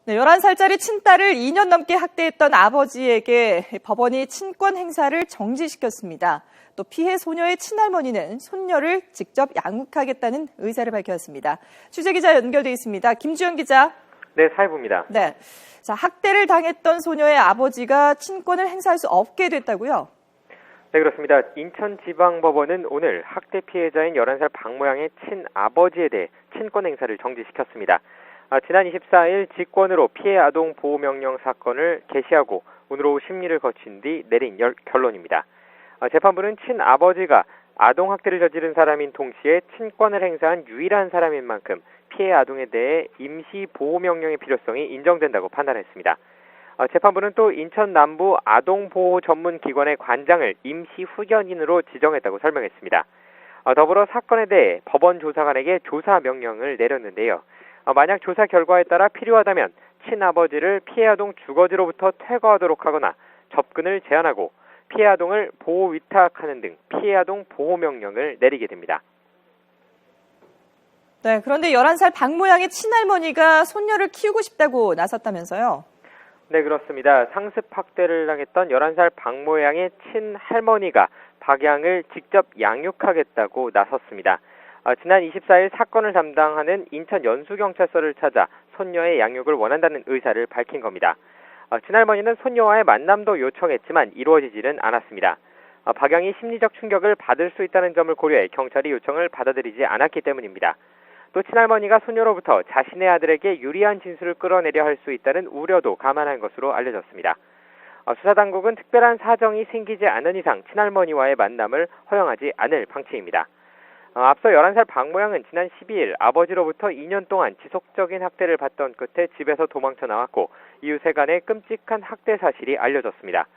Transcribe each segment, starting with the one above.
네, 11살짜리 친딸을 2년 넘게 학대했던 아버지에게 법원이 친권 행사를 정지시켰습니다. 또 피해 소녀의 친할머니는 손녀를 직접 양육하겠다는 의사를 밝혔습니다. 취재기자 연결돼 있습니다. 김주영 기자. 네, 사회부입니다. 네, 자, 학대를 당했던 소녀의 아버지가 친권을 행사할 수 없게 됐다고요? 네, 그렇습니다. 인천지방법원은 오늘 학대 피해자인 11살 박모양의 친아버지에 대해 친권 행사를 정지시켰습니다. 지난 24일 직권으로 피해 아동 보호명령 사건을 개시하고 오늘 오후 심리를 거친 뒤 내린 결론입니다. 재판부는 친아버지가 아동 학대를 저지른 사람인 동시에 친권을 행사한 유일한 사람인 만큼 피해 아동에 대해 임시 보호명령의 필요성이 인정된다고 판단했습니다. 재판부는 또 인천 남부 아동보호전문기관의 관장을 임시 후견인으로 지정했다고 설명했습니다. 더불어 사건에 대해 법원 조사관에게 조사 명령을 내렸는데요. 만약 조사 결과에 따라 필요하다면 친아버지를 피해 아동 주거지로부터 퇴거하도록 하거나 접근을 제한하고 피해 아동을 보호 위탁하는 등 피해 아동 보호 명령을 내리게 됩니다. 네, 그런데 11살 박모양의 친할머니가 손녀를 키우고 싶다고 나섰다면서요? 네, 그렇습니다. 상습 학대를 당했던 11살 박모양의 친할머니가 박양을 직접 양육하겠다고 나섰습니다. 지난 24일 사건을 담당하는 인천 연수경찰서를 찾아 손녀의 양육을 원한다는 의사를 밝힌 겁니다. 친할머니는 손녀와의 만남도 요청했지만 이루어지지는 않았습니다. 박양이 심리적 충격을 받을 수 있다는 점을 고려해 경찰이 요청을 받아들이지 않았기 때문입니다. 또 친할머니가 손녀로부터 자신의 아들에게 유리한 진술을 끌어내려 할 수 있다는 우려도 감안한 것으로 알려졌습니다. 수사당국은 특별한 사정이 생기지 않은 이상 친할머니와의 만남을 허용하지 않을 방침입니다. 앞서 11살 박모양은 지난 12일 아버지로부터 2년 동안 지속적인 학대를 받던 끝에 집에서 도망쳐 나왔고 이웃에 간의 끔찍한 학대 사실이 알려졌습니다.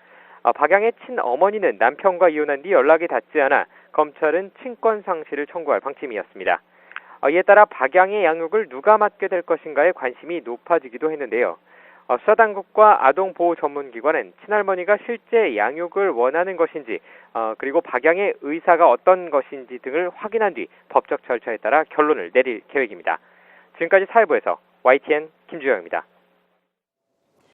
박양의 친어머니는 남편과 이혼한 뒤 연락이 닿지 않아 검찰은 친권 상실을 청구할 방침이었습니다. 이에 따라 박양의 양육을 누가 맡게 될 것인가에 관심이 높아지기도 했는데요. 수사당국과 아동보호전문기관은 친할머니가 실제 양육을 원하는 것인지 그리고 박양의 의사가 어떤 것인지 등을 확인한 뒤 법적 절차에 따라 결론을 내릴 계획입니다. 지금까지 사회부에서 YTN 김주영입니다.